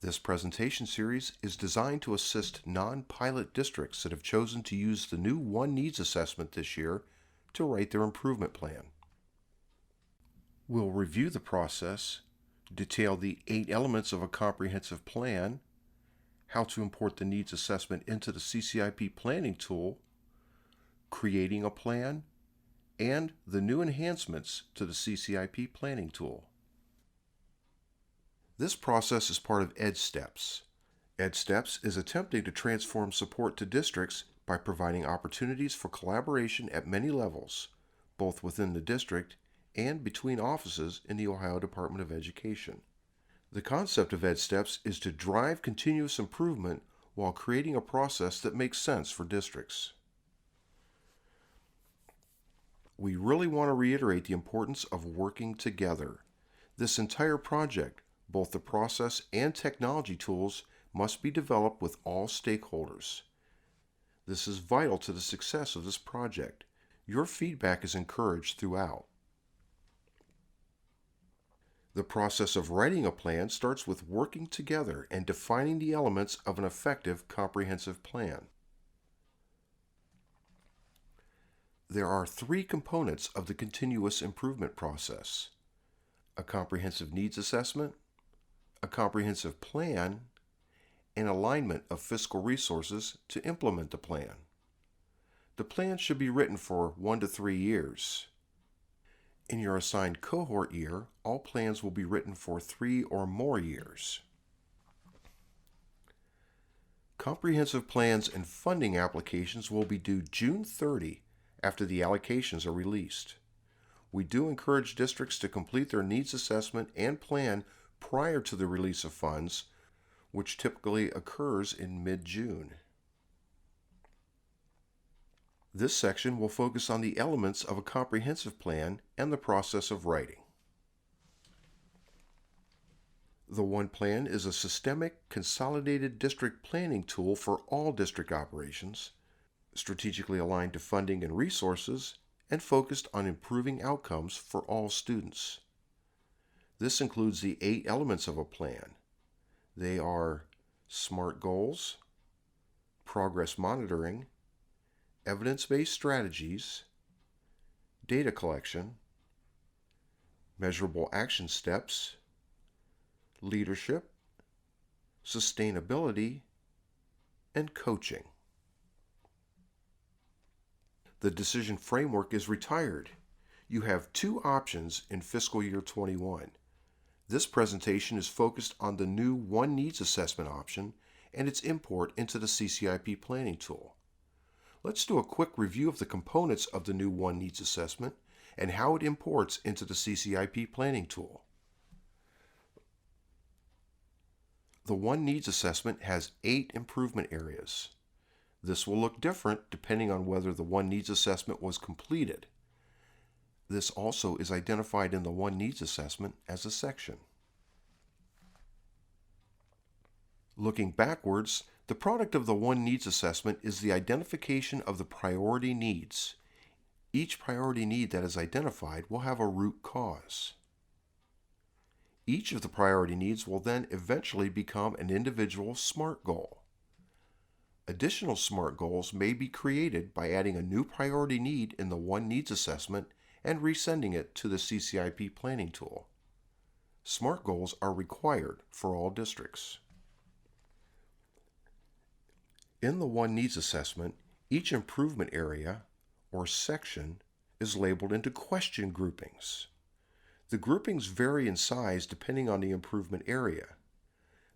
This presentation series is designed to assist non-pilot districts that have chosen to use the new One Needs Assessment this year to write their improvement plan. We'll review the process, detail the 8 elements of a comprehensive plan, how to import the needs assessment into the CCIP planning tool, creating a plan, and the new enhancements to the CCIP planning tool. This process is part of EdSteps. EdSteps is attempting to transform support to districts by providing opportunities for collaboration at many levels, both within the district and between offices in the Ohio Department of Education. The concept of EdSteps is to drive continuous improvement while creating a process that makes sense for districts. We really want to reiterate the importance of working together. This entire project, both the process and technology tools, must be developed with all stakeholders. This is vital to the success of this project. Your feedback is encouraged throughout. The process of writing a plan starts with working together and defining the elements of an effective comprehensive plan. There are 3 components of the continuous improvement process: a comprehensive needs assessment, a comprehensive plan, and alignment of fiscal resources to implement the plan. The plan should be written for 1 to 3 years. In your assigned cohort year, all plans will be written for 3 or more years. Comprehensive plans and funding applications will be due June 30 after the allocations are released. We do encourage districts to complete their needs assessment and plan prior to the release of funds, which typically occurs in mid-June. This section will focus on the elements of a comprehensive plan and the process of writing. The One Plan is a systemic, consolidated district planning tool for all district operations, strategically aligned to funding and resources, and focused on improving outcomes for all students. This includes the 8 elements of a plan. They are SMART goals, progress monitoring, evidence-based strategies, data collection, measurable action steps, leadership, sustainability, and coaching. The decision framework is retired. You have 2 options in fiscal year 21. This presentation is focused on the new One Needs Assessment option and its import into the CCIP planning tool. Let's do a quick review of the components of the new One Needs Assessment and how it imports into the CCIP planning tool. The One Needs Assessment has 8 improvement areas. This will look different depending on whether the One Needs Assessment was completed. This also is identified in the One Needs Assessment as a section. Looking backwards, the product of the One Needs Assessment is the identification of the priority needs. Each priority need that is identified will have a root cause. Each of the priority needs will then eventually become an individual SMART goal. Additional SMART goals may be created by adding a new priority need in the One Needs Assessment and resending it to the CCIP planning tool. SMART goals are required for all districts. In the One Needs Assessment, each improvement area or section is labeled into question groupings. The groupings vary in size depending on the improvement area.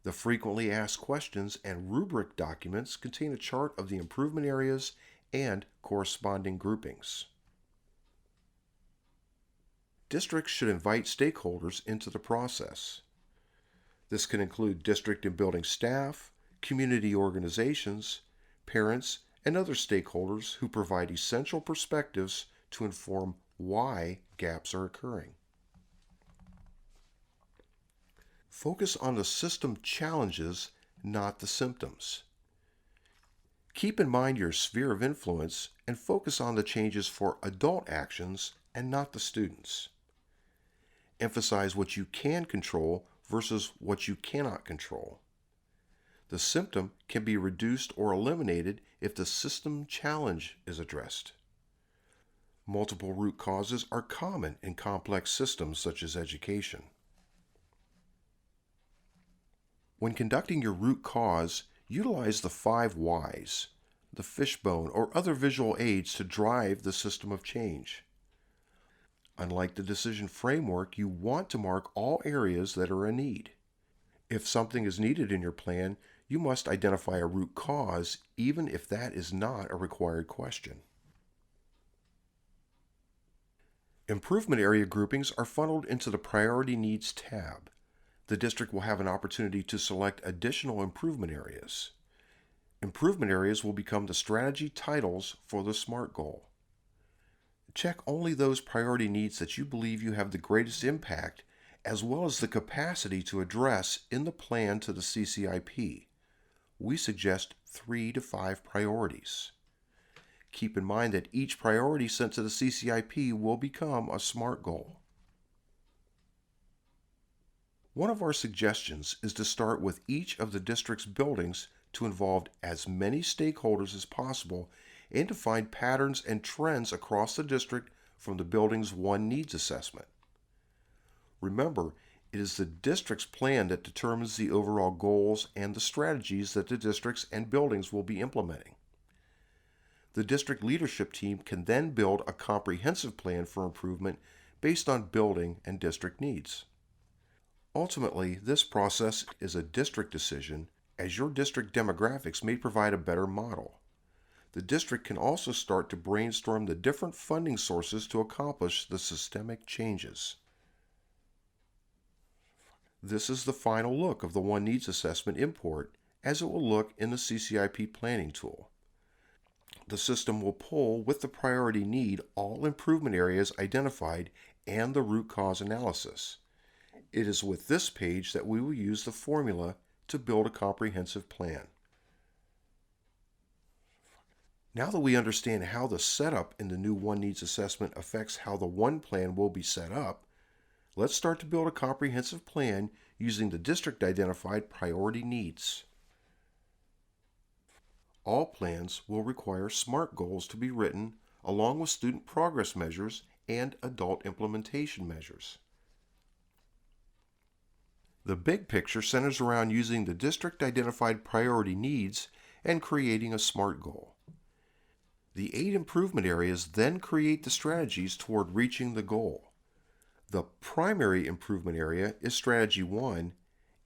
The frequently asked questions and rubric documents contain a chart of the improvement areas and corresponding groupings. Districts should invite stakeholders into the process. This can include district and building staff, community organizations, parents, and other stakeholders who provide essential perspectives to inform why gaps are occurring. Focus on the system challenges, not the symptoms. Keep in mind your sphere of influence and focus on the changes for adult actions and not the students. Emphasize what you can control versus what you cannot control. The symptom can be reduced or eliminated if the system challenge is addressed. Multiple root causes are common in complex systems such as education. When conducting your root cause, utilize the 5 whys, the fishbone, or other visual aids to drive the system of change. Unlike the decision framework, you want to mark all areas that are a need. If something is needed in your plan, you must identify a root cause, even if that is not a required question. Improvement area groupings are funneled into the Priority Needs tab. The district will have an opportunity to select additional improvement areas. Improvement areas will become the strategy titles for the SMART goal. Check only those priority needs that you believe you have the greatest impact, as well as the capacity to address in the plan to the CCIP. We suggest 3 to 5 priorities. Keep in mind that each priority sent to the CCIP will become a SMART goal. One of our suggestions is to start with each of the district's buildings to involve as many stakeholders as possible and to find patterns and trends across the district from the building's one needs assessment. Remember, it is the district's plan that determines the overall goals and the strategies that the districts and buildings will be implementing. The district leadership team can then build a comprehensive plan for improvement based on building and district needs. Ultimately, this process is a district decision, as your district demographics may provide a better model. The district can also start to brainstorm the different funding sources to accomplish the systemic changes. This is the final look of the One Needs Assessment import as it will look in the CCIP planning tool. The system will pull with the priority need all improvement areas identified and the root cause analysis. It is with this page that we will use the formula to build a comprehensive plan. Now that we understand how the setup in the new One Needs Assessment affects how the One Plan will be set up, let's start to build a comprehensive plan using the district-identified priority needs. All plans will require SMART goals to be written along with student progress measures and adult implementation measures. The big picture centers around using the district-identified priority needs and creating a SMART goal. The 8 improvement areas then create the strategies toward reaching the goal. The primary improvement area is Strategy 1,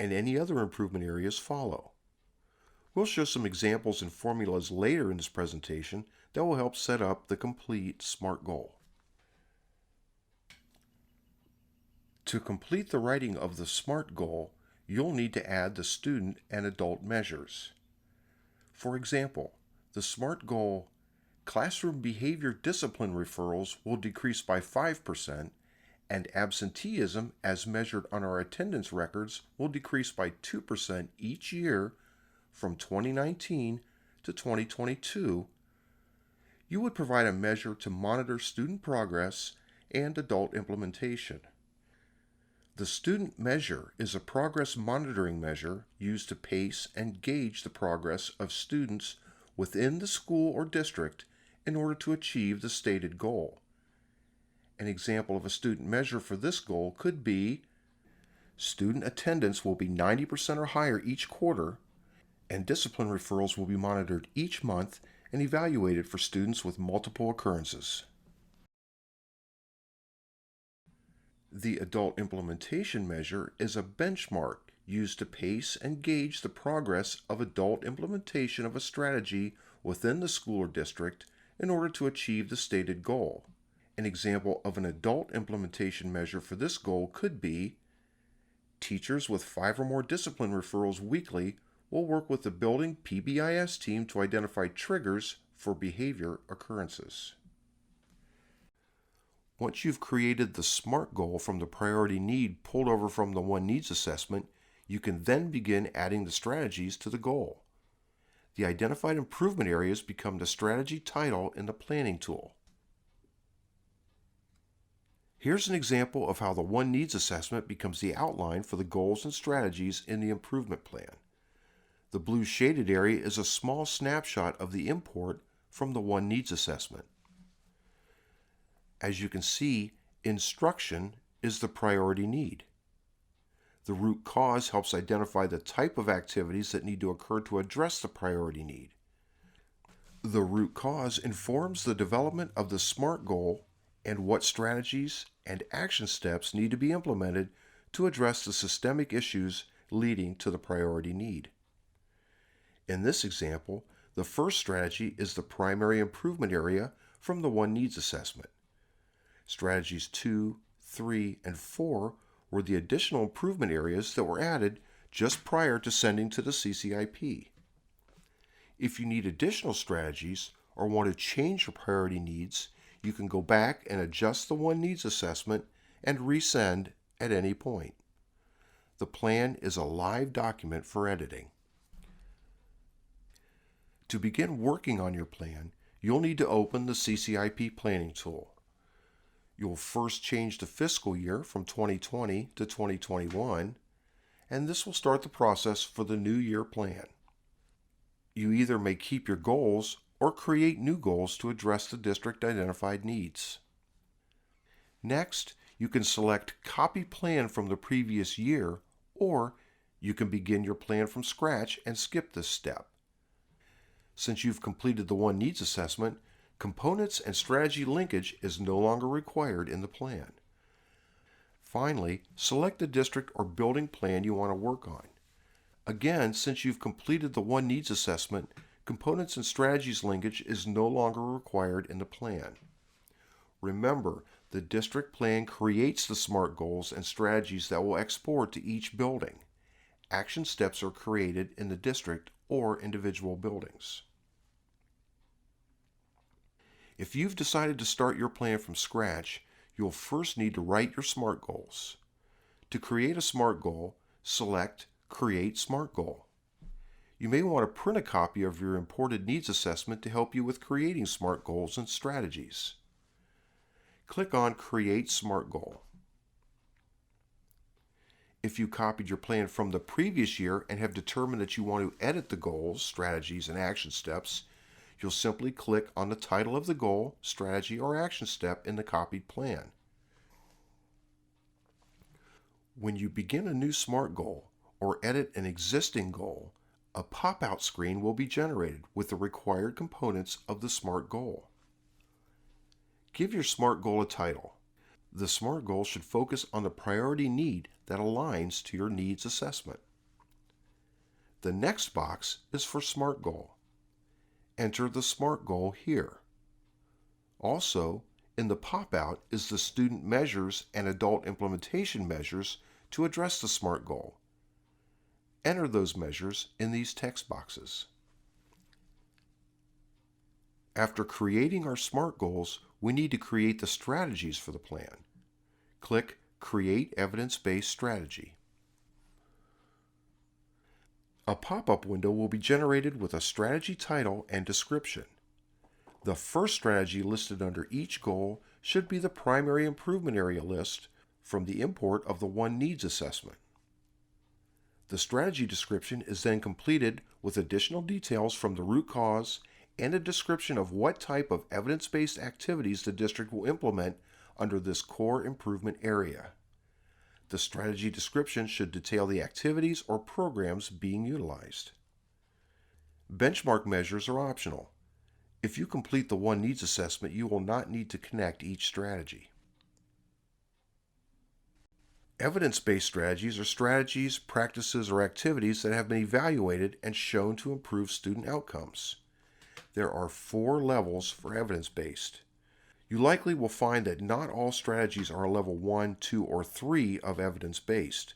and any other improvement areas follow. We'll show some examples and formulas later in this presentation that will help set up the complete SMART goal. To complete the writing of the SMART goal, you'll need to add the student and adult measures. For example, the SMART goal, classroom behavior discipline referrals will decrease by 5%, and absenteeism as measured on our attendance records will decrease by 2% each year from 2019 to 2022. You would provide a measure to monitor student progress and adult implementation. The student measure is a progress monitoring measure used to pace and gauge the progress of students within the school or district in order to achieve the stated goal. An example of a student measure for this goal could be student attendance will be 90% or higher each quarter, and discipline referrals will be monitored each month and evaluated for students with multiple occurrences. The adult implementation measure is a benchmark used to pace and gauge the progress of adult implementation of a strategy within the school or district in order to achieve the stated goal. An example of an adult implementation measure for this goal could be teachers with 5 or more discipline referrals weekly will work with the building PBIS team to identify triggers for behavior occurrences. Once you've created the SMART goal from the priority need pulled over from the One Needs Assessment, you can then begin adding the strategies to the goal. The identified improvement areas become the strategy title in the planning tool. Here's an example of how the One Needs Assessment becomes the outline for the goals and strategies in the improvement plan. The blue shaded area is a small snapshot of the import from the One Needs assessment. As you can see, instruction is the priority need. The root cause helps identify the type of activities that need to occur to address the priority need. The root cause informs the development of the SMART goal and what strategies and action steps need to be implemented to address the systemic issues leading to the priority need. In this example, the first strategy is the primary improvement area from the One Needs assessment. Strategies 2, 3, and 4 were the additional improvement areas that were added just prior to sending to the CCIP. If you need additional strategies or want to change your priority needs, you can go back and adjust the One Needs assessment and resend at any point. The plan is a live document for editing. To begin working on your plan, you'll need to open the CCIP planning tool. You'll first change the fiscal year from 2020 to 2021, and this will start the process for the new year plan. You either may keep your goals or create new goals to address the district identified needs. Next, you can select Copy Plan from the previous year, or you can begin your plan from scratch and skip this step. Since you've completed the One Needs assessment, components and strategy linkage is no longer required in the plan. Finally, select the district or building plan you want to work on. Again, since you've completed the One Needs assessment, components and strategies linkage is no longer required in the plan. Remember, the district plan creates the SMART goals and strategies that will export to each building. Action steps are created in the district or individual buildings. If you've decided to start your plan from scratch, you'll first need to write your SMART goals. To create a SMART goal, select Create SMART Goal. You may want to print a copy of your imported needs assessment to help you with creating SMART goals and strategies. Click on Create SMART Goal. If you copied your plan from the previous year and have determined that you want to edit the goals, strategies, and action steps, you'll simply click on the title of the goal, strategy, or action step in the copied plan. When you begin a new SMART goal or edit an existing goal, a pop-out screen will be generated with the required components of the SMART goal. Give your SMART goal a title. The SMART goal should focus on the priority need that aligns to your needs assessment. The next box is for SMART goal. Enter the SMART goal here. Also, in the pop-out is the student measures and adult implementation measures to address the SMART goal. Enter those measures in these text boxes. After creating our SMART goals, we need to create the strategies for the plan. Click Create Evidence-Based Strategy. A pop-up window will be generated with a strategy title and description. The first strategy listed under each goal should be the primary improvement area list from the import of the One Needs assessment. The strategy description is then completed with additional details from the root cause and a description of what type of evidence-based activities the district will implement under this core improvement area. The strategy description should detail the activities or programs being utilized. Benchmark measures are optional. If you complete the One Needs assessment, you will not need to connect each strategy. Evidence-based strategies are strategies, practices, or activities that have been evaluated and shown to improve student outcomes. There are 4 levels for evidence-based. You likely will find that not all strategies are level 1, 2, or 3 of evidence-based.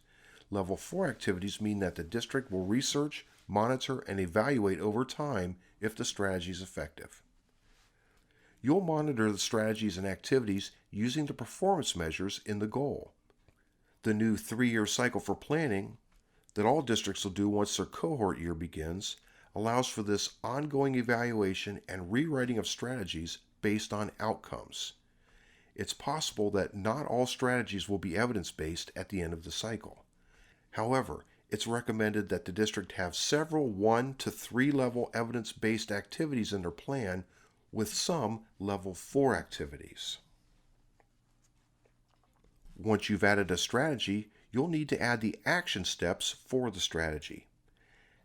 Level 4 activities mean that the district will research, monitor, and evaluate over time if the strategy is effective. You'll monitor the strategies and activities using the performance measures in the goal. The new 3-year cycle for planning that all districts will do once their cohort year begins allows for this ongoing evaluation and rewriting of strategies based on outcomes. It's possible that not all strategies will be evidence-based at the end of the cycle. However, it's recommended that the district have several 1 to 3 level evidence-based activities in their plan, with some level 4 activities. Once you've added a strategy, you'll need to add the action steps for the strategy.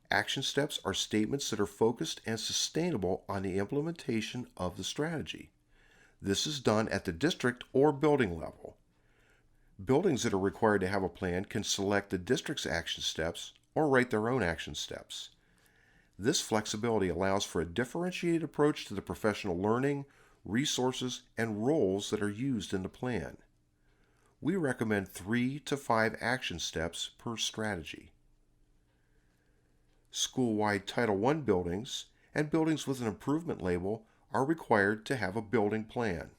Action steps are statements that are focused and sustainable on the implementation of the strategy. This is done at the district or building level. Buildings that are required to have a plan can select the district's action steps or write their own action steps. This flexibility allows for a differentiated approach to the professional learning, resources, and roles that are used in the plan. We recommend 3 to 5 action steps per strategy. School-wide Title I buildings and buildings with an improvement label are required to have a building plan.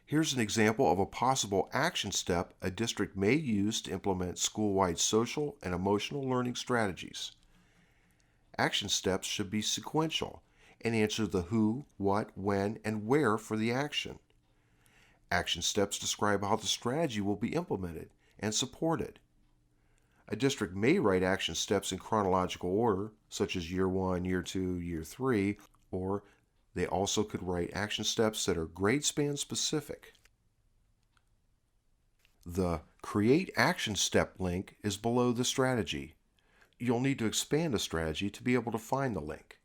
Here's an example of a possible action step a district may use to implement school-wide social and emotional learning strategies. Action steps should be sequential and answer the who, what, when, and where for the action. Action steps describe how the strategy will be implemented and supported. A district may write action steps in chronological order, such as Year 1, Year 2, Year 3, or they also could write action steps that are grade span specific. The Create Action Step link is below the strategy. You'll need to expand a strategy to be able to find the link.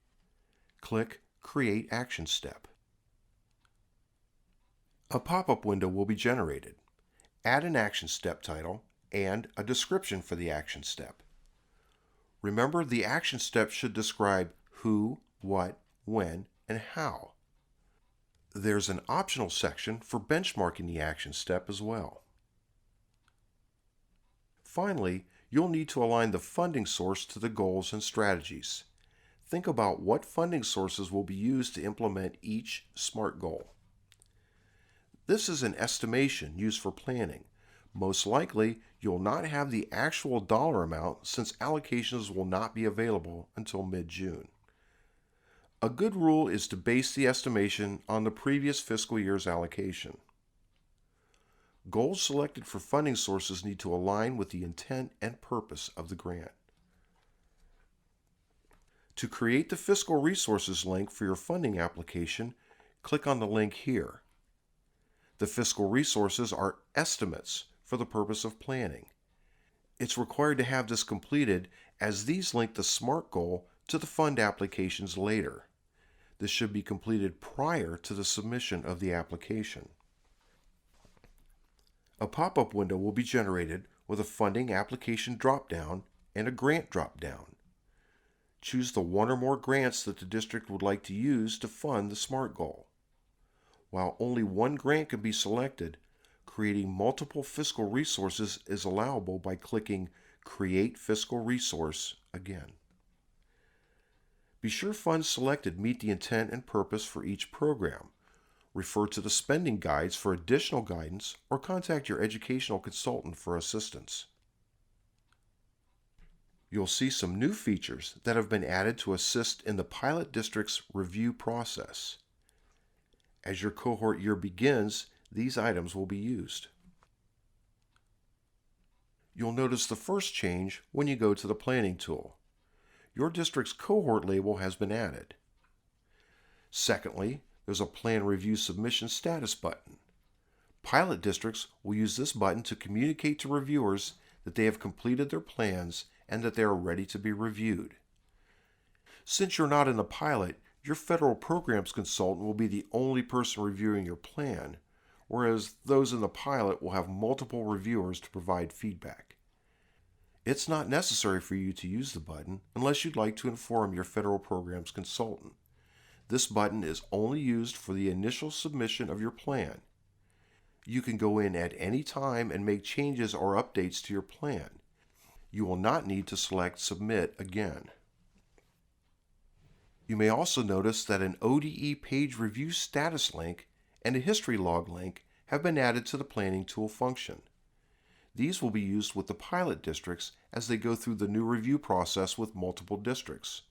Click Create Action Step. A pop-up window will be generated. Add an action step title and a description for the action step. Remember, the action step should describe who, what, when, and how. There's an optional section for benchmarking the action step as well. Finally, you'll need to align the funding source to the goals and strategies. Think about what funding sources will be used to implement each SMART goal. This is an estimation used for planning. Most likely, you'll not have the actual dollar amount since allocations will not be available until mid-June. A good rule is to base the estimation on the previous fiscal year's allocation. Goals selected for funding sources need to align with the intent and purpose of the grant. To create the Fiscal Resources link for your funding application, click on the link here. The fiscal resources are estimates for the purpose of planning. It's required to have this completed as these link the SMART goal to the fund applications later. This should be completed prior to the submission of the application. A pop-up window will be generated with a funding application drop-down and a grant drop-down. Choose the one or more grants that the district would like to use to fund the SMART goal. While only one grant can be selected, creating multiple fiscal resources is allowable by clicking Create Fiscal Resource again. Be sure funds selected meet the intent and purpose for each program. Refer to the spending guides for additional guidance or contact your educational consultant for assistance. You'll see some new features that have been added to assist in the pilot district's review process. As your cohort year begins, these items will be used. You'll notice the first change when you go to the Planning tool. Your district's cohort label has been added. Secondly, there's a Plan Review Submission Status button. Pilot districts will use this button to communicate to reviewers that they have completed their plans and that they are ready to be reviewed. Since you're not in the pilot, your federal programs consultant will be the only person reviewing your plan, whereas those in the pilot will have multiple reviewers to provide feedback. It's not necessary for you to use the button unless you'd like to inform your federal programs consultant. This button is only used for the initial submission of your plan. You can go in at any time and make changes or updates to your plan. You will not need to select Submit again. You may also notice that an ODE page review status link and a history log link have been added to the Planning tool function. These will be used with the pilot districts as they go through the new review process with multiple districts.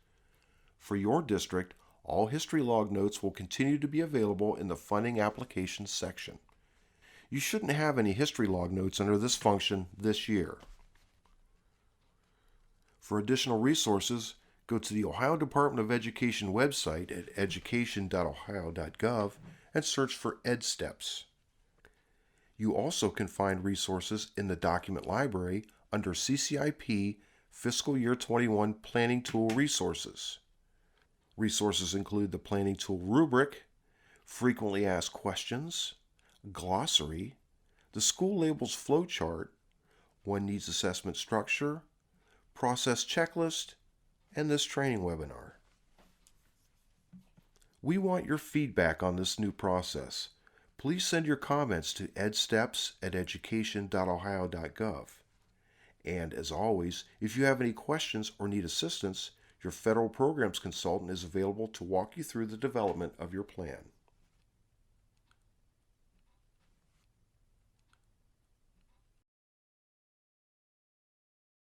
For your district, all history log notes will continue to be available in the funding applications section. You shouldn't have any history log notes under this function this year. For additional resources, go to the Ohio Department of Education website at education.ohio.gov and search for EdSteps. You also can find resources in the document library under CCIP Fiscal Year 21 Planning Tool Resources. Resources include the Planning Tool Rubric, Frequently Asked Questions, Glossary, the School Labels Flowchart, One Needs Assessment Structure, Process Checklist, and this training webinar. We want your feedback on this new process. Please send your comments to edsteps@education.ohio.gov. And as always, if you have any questions or need assistance, your Federal Programs Consultant is available to walk you through the development of your plan.